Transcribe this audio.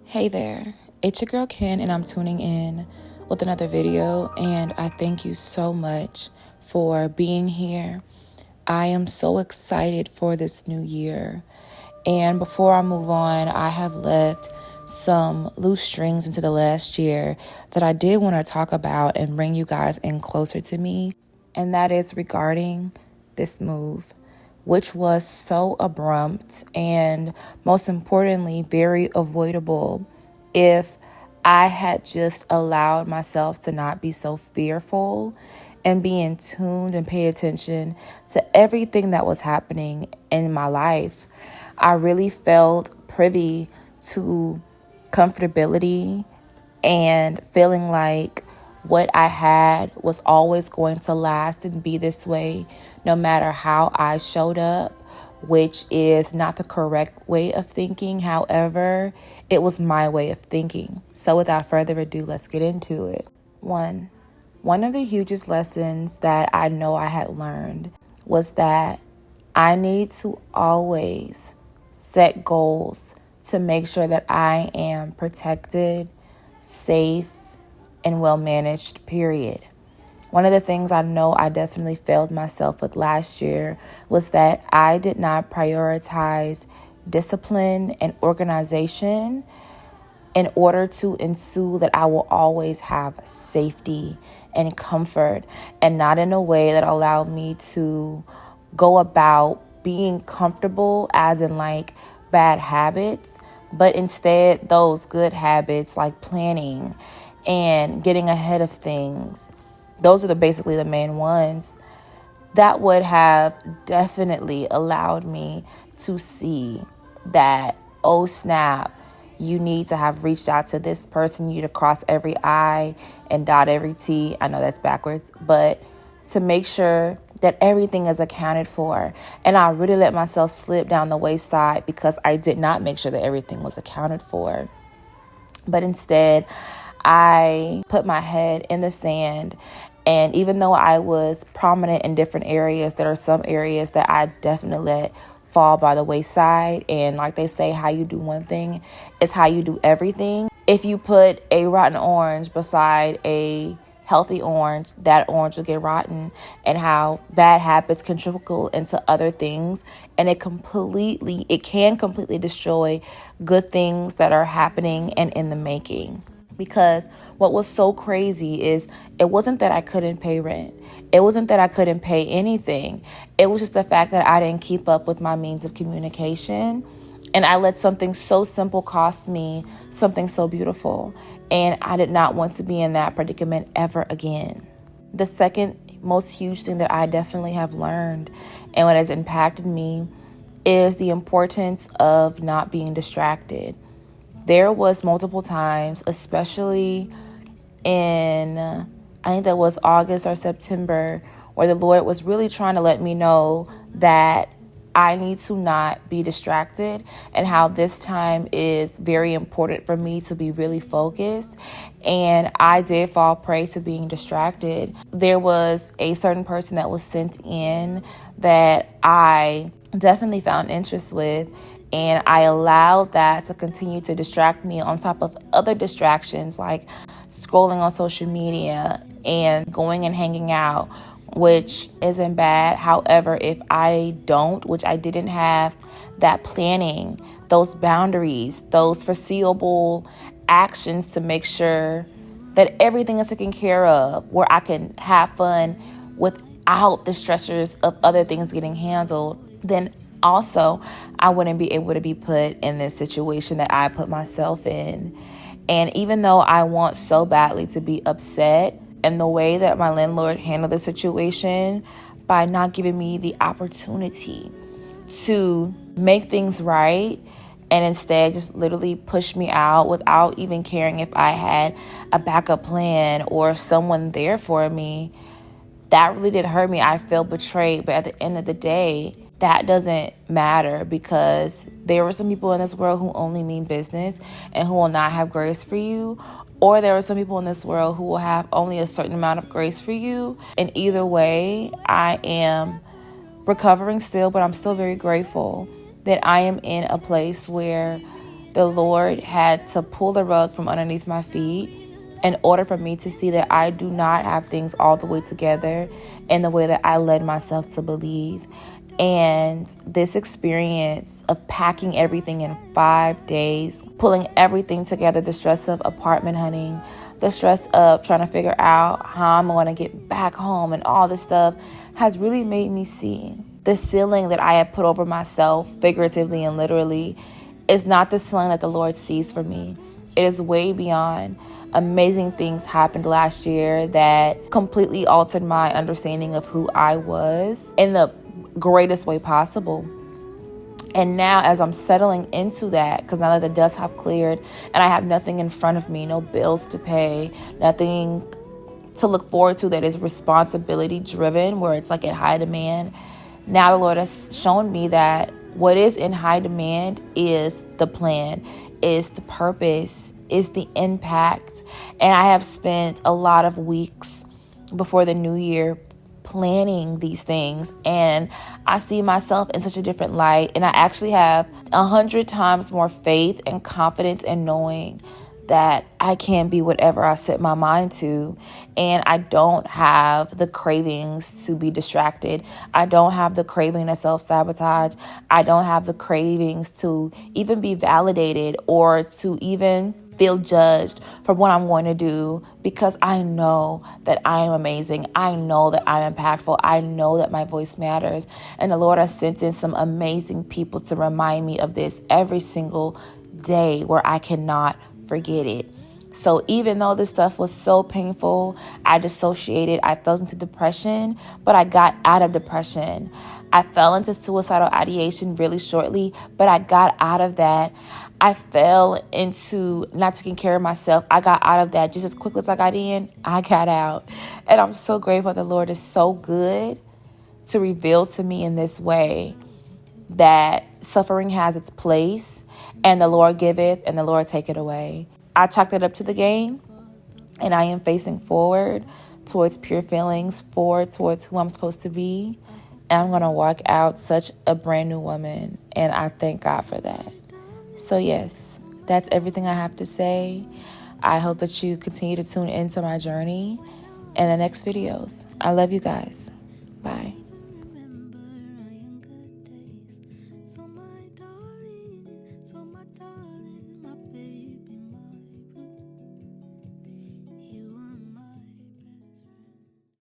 Hey there, it's your girl Ken, and I'm tuning in with another video, and I thank you so much for being here. I am so excited for this new year, and before I move on, I have left some loose strings into the last year that I did want to talk about and bring you guys in closer to me, and that is regarding this move, which was so abrupt and, most importantly, very avoidable if I had just allowed myself to not be so fearful and be in tune and pay attention to everything that was happening in my life. I really felt privy to comfortability and feeling like what I had was always going to last and be this way no matter how I showed up, which is not the correct way of thinking. However, it was my way of thinking. So without further ado, let's get into it. One of the hugest lessons that I know I had learned was that I need to always set goals to make sure that I am protected, safe, and well managed, period. One of the things I know I definitely failed myself with last year was that I did not prioritize discipline and organization in order to ensure that I will always have safety and comfort, and not in a way that allowed me to go about being comfortable as in like bad habits, but instead those good habits like planning and getting ahead of things. Those are basically the main ones that would have definitely allowed me to see that, oh snap, you need to have reached out to this person. You need to cross every I and dot every T. I know that's backwards, but to make sure that everything is accounted for. And I really let myself slip down the wayside because I did not make sure that everything was accounted for. But instead, I put my head in the sand, and even though I was prominent in different areas, there are some areas that I definitely let fall by the wayside. And like they say, how you do one thing is how you do everything. If you put a rotten orange beside a healthy orange, that orange will get rotten, and how bad habits can trickle into other things, and it can completely destroy good things that are happening and in the making. Because what was so crazy is it wasn't that I couldn't pay rent. It wasn't that I couldn't pay anything. It was just the fact that I didn't keep up with my means of communication. And I let something so simple cost me something so beautiful. And I did not want to be in that predicament ever again. The second most huge thing that I definitely have learned and what has impacted me is the importance of not being distracted. There was multiple times, especially in, I think that was August or September, where the Lord was really trying to let me know that I need to not be distracted, and how this time is very important for me to be really focused. And I did fall prey to being distracted. There was a certain person that was sent in that I definitely found interest with, and I allowed that to continue to distract me on top of other distractions like scrolling on social media and going and hanging out, which isn't bad. However, if I don't, which I didn't have that planning, those boundaries, those foreseeable actions to make sure that everything is taken care of, where I can have fun without the stressors of other things getting handled, then also I wouldn't be able to be put in this situation that I put myself in. And even though I want so badly to be upset, and the way that my landlord handled the situation by not giving me the opportunity to make things right, and instead just literally push me out without even caring if I had a backup plan or someone there for me, that really did hurt me. I felt betrayed. But at the end of the day, that doesn't matter, because there are some people in this world who only mean business and who will not have grace for you. Or there are some people in this world who will have only a certain amount of grace for you. And either way, I am recovering still, but I'm still very grateful that I am in a place where the Lord had to pull the rug from underneath my feet in order for me to see that I do not have things all the way together in the way that I led myself to believe. And this experience of packing everything in 5 days, pulling everything together, the stress of apartment hunting, the stress of trying to figure out how I'm going to get back home and all this stuff, has really made me see the ceiling that I had put over myself, figuratively and literally, is not the ceiling that the Lord sees for me. It is way beyond. Amazing things happened last year that completely altered my understanding of who I was in the greatest way possible. And now, as I'm settling into that, because now that the dust have cleared and I have nothing in front of me, no bills to pay, nothing to look forward to that is responsibility driven, where it's like in high demand. Now the Lord has shown me that what is in high demand is the plan, is the purpose, is the impact. And I have spent a lot of weeks before the new year planning these things, and I see myself in such a different light. And I actually have 100 times more faith and confidence in knowing that I can be whatever I set my mind to. And I don't have the cravings to be distracted. I don't have the craving to self-sabotage. I don't have the cravings to even be validated or to even feel judged for what I'm going to do, because I know that I am amazing. I know that I'm impactful. I know that my voice matters. And the Lord has sent in some amazing people to remind me of this every single day, where I cannot forget it. So even though this stuff was so painful, I dissociated, I fell into depression, but I got out of depression. I fell into suicidal ideation really shortly, but I got out of that. I fell into not taking care of myself. I got out of that just as quickly as I got in, I got out. And I'm so grateful the Lord is so good to reveal to me in this way that suffering has its place, and the Lord giveth and the Lord taketh away. I chalked it up to the game, and I am facing forward towards pure feelings, forward towards who I'm supposed to be. And I'm going to walk out such a brand new woman, and I thank God for that. So yes, that's everything I have to say. I hope that you continue to tune into my journey and the next videos. I love you guys. Bye.